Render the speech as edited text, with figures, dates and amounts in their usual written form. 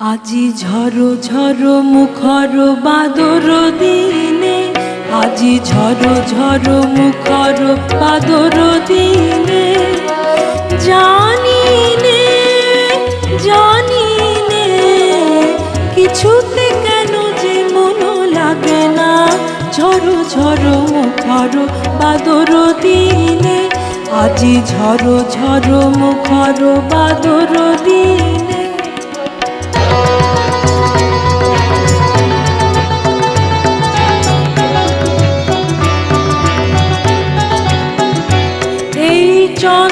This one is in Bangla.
আজি ঝড়ো ঝড়ো মুখর বাদর দিনে, আজি ঝড়ো ঝড়ো মুখর বাদর দিনে, জানিনে জানিনে কিছুতে কেন যে মন লাগে না। ঝড়ো ঝড়ো মুখর বাদর দিনে, আজি ঝড়ো ঝড়ো মুখর বাদর দিনে।